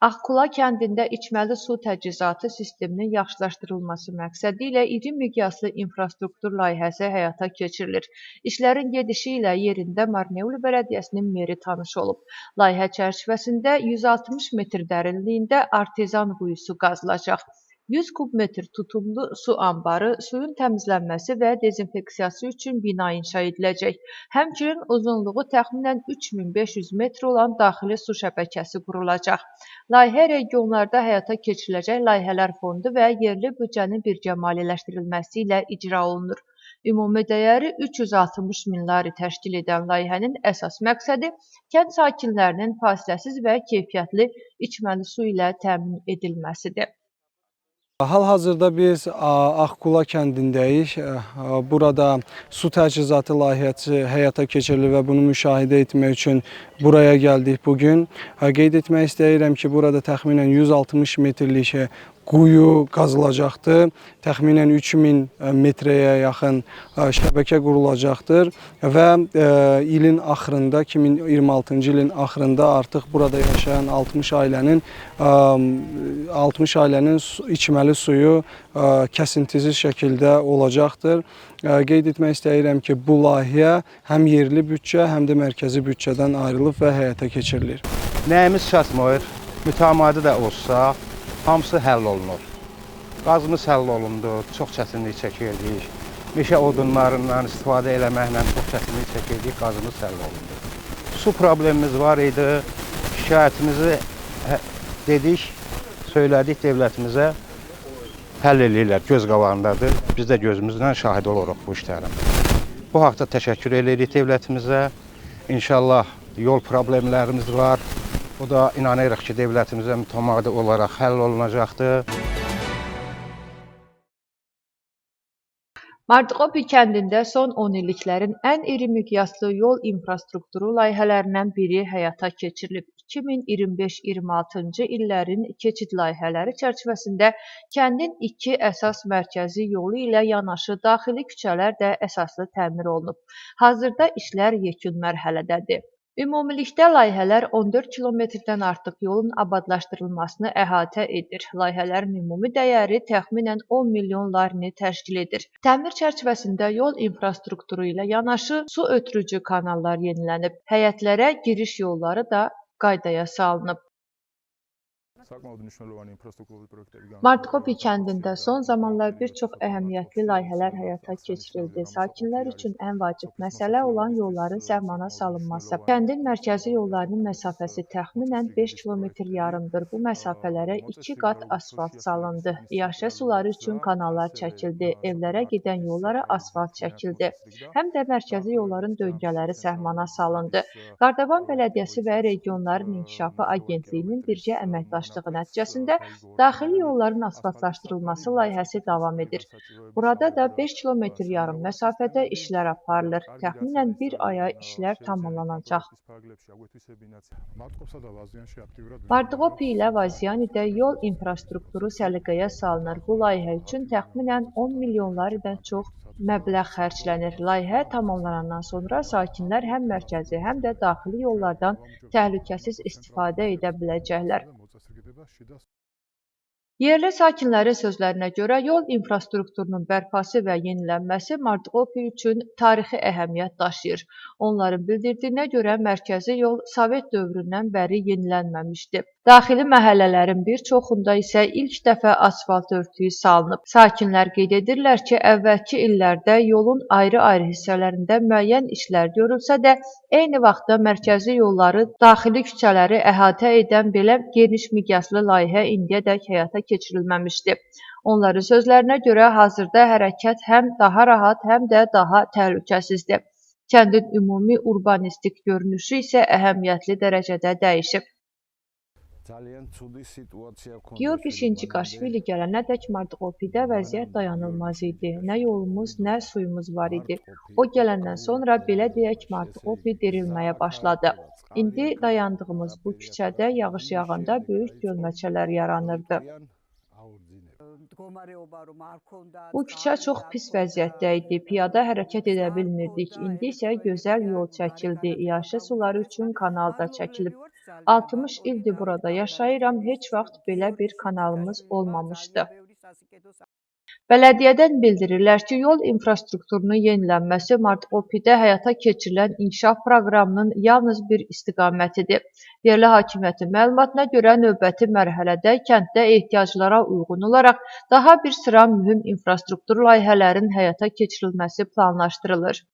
Ağqula kəndində içməli su təchizatı sisteminin yaxşılaşdırılması məqsədilə iri miqyaslı infrastruktur layihəsi həyata keçirilir. İşlərin gedişi ilə yerində Marneuli Bələdiyyəsinin meri tanış olub. Layihə çərçivəsində 160 metr dərinliyində artezan quyusu qazılacaq. 100 kub metr tutumlu su anbarı, suyun təmizlənməsi və dezinfeksiyası üçün bina inşa ediləcək. Həmçinin uzunluğu təxminən 3500 metr olan daxili su şəbəkəsi qurulacaq. Layihə regionlarda həyata keçiriləcək layihələr fondu və yerli büdcənin birgə maliyyələşdirilməsi ilə icra olunur. Ümumi dəyəri 360 min lari təşkil edən layihənin əsas məqsədi kənd sakinlərinin fasiləsiz və keyfiyyətli içməli su ilə təmin edilməsidir. Hal-hazırda biz Ağqula kəndindəyik. Burada su təchizatı layihəsi həyata keçirilir və bunu müşahidə etmək üçün buraya gəldik bugün. Qeyd etmək istəyirəm ki, burada təxminən 160 metrlik quyu qazılacaqdır. Təxminən 3000 metrəyə yaxın şəbəkə qurulacaqdır və ilin axırında, 2026-cı ilin axırında artıq burada yaşayan 60 ailənin içməli suyu kəsintisiz şəkildə olacaqdır. Qeyd etmək istəyirəm ki, bu layihə həm yerli büdcə, həm də mərkəzi büdcədən ayrılıb və həyata keçirilir. Nəyimiz çatmır, mütəmadi də olsa, hamısı həll olunur. Qazımız həll olundu, çox çətinlik çəkirdik. Meşə odunlarından istifadə eləməklə çox çətinlik çəkirdik, qazımız həll olundu. Su problemimiz var idi, şikayətimizi dedik, söylədik devlətimizə, həll eləyirlər, göz qabağındadır. Biz də gözümüzlə şahid oluruq bu işlərin. Bu haqda təşəkkür edirik devlətimizə. İnşallah yol problemlərimiz var. Bu da inanırıq ki, devlətimizə mütəmadi olaraq həll olunacaqdır. Martqopi kəndində son 10 illiklərin ən iri miqyaslı yol infrastrukturu layihələrindən biri həyata keçirilib. 2025-26-cı illərin keçid layihələri çərçivəsində kəndin 2 əsas mərkəzi yolu ilə yanaşı daxili küçələr də əsaslı təmir olunub. Hazırda işlər yekun mərhələdədir. Ümumilikdə layihələr 14 kilometrdən artıq yolun abadlaşdırılmasını əhatə edir. Layihələrin ümumi dəyəri təxminən 10 milyon larini təşkil edir. Təmir çərçivəsində yol infrastrukturu ilə yanaşı su ötürücü kanallar yenilənib. Həyətlərə giriş yolları da qaydaya salınıb. Martqopi kəndində son zamanlar bir çox əhəmiyyətli layihələr həyata keçirildi. Sakinlər üçün ən vacib məsələ olan yolların səhmana salınması. Kəndin mərkəzi yollarının məsafəsi təxminən 5 km yarımdır. Bu məsafələrə 2 qat asfalt salındı. İyaşə suları üçün kanallar çəkildi. Evlərə gedən yollara asfalt çəkildi. Həm də mərkəzi yolların döngələri səhmana salındı. Qardaban Bələdiyyəsi və Regionların İnkişafı Agentliyinin birgə əməkdaşlığı nəticəsində daxili yolların asfaltlaşdırılması layihəsi davam edir. Burada da 5 km yarım məsafədə işlər aparılır. Təxminən bir aya işlər tamamlanacaq. Martqopi ilə Vazianidə yol infrastrukturu səliqəyə salınır. Bu layihə üçün təxminən 10 milyonlardan çox məbləğ xərclənir. Layihə tamamlanandan sonra sakinlər həm mərkəzi, həm də daxili yollardan təhlükəsiz istifadə edə biləcəklər. Yerli sakinlərin sözlərinə görə yol infrastrukturunun bərpası və yenilənməsi Martqopi üçün tarixi əhəmiyyət daşıyır. Onların bildirdiyinə görə mərkəzi yol Sovet dövründən bəri yenilənməmişdi. Daxili məhəllələrin bir çoxunda isə ilk dəfə asfalt örtüyü salınıb. Sakinlər qeyd edirlər ki, əvvəlki illərdə yolun ayrı-ayrı hissələrində müəyyən işlər görülsə də, eyni vaxtda mərkəzi yolları, daxili küçələri əhatə edən belə geniş miqyaslı layihə indiyədək həyata keçirilməmişdi. Onların sözlərinə görə hazırda hərəkət həm daha rahat, həm də daha təhlükəsizdir. Kəndin ümumi urbanistik görünüşü isə əhəmiyyətli dərəcədə dəyişib. Georgi Şinçikaşvili gələnədək Martqopidə vəziyyət dayanılmaz idi. Nə yolumuz, nə suyumuz var idi. O gələndən sonra belə deyək Martqopi dirilməyə başladı. İndi dayandığımız bu küçədə yağış yağanda böyük gölməçələr yaranırdı. Bu küçə çox pis vəziyyətdə idi. Piyada hərəkət edə bilmirdik. İndi isə gözəl yol çəkildi. İyaşə suları üçün kanal da çəkilib. 60 ildir burada yaşayıram, heç vaxt belə bir kanalımız olmamışdı. Bələdiyyədən bildirirlər ki, yol infrastrukturunun yenilənməsi Mart-Opidə həyata keçirilən inkişaf proqramının yalnız bir istiqamətidir. Yerli hakimiyyətin məlumatına görə növbəti mərhələdə kənddə ehtiyaclara uyğun olaraq daha bir sıra mühüm infrastruktur layihələrinin həyata keçirilməsi planlaşdırılır.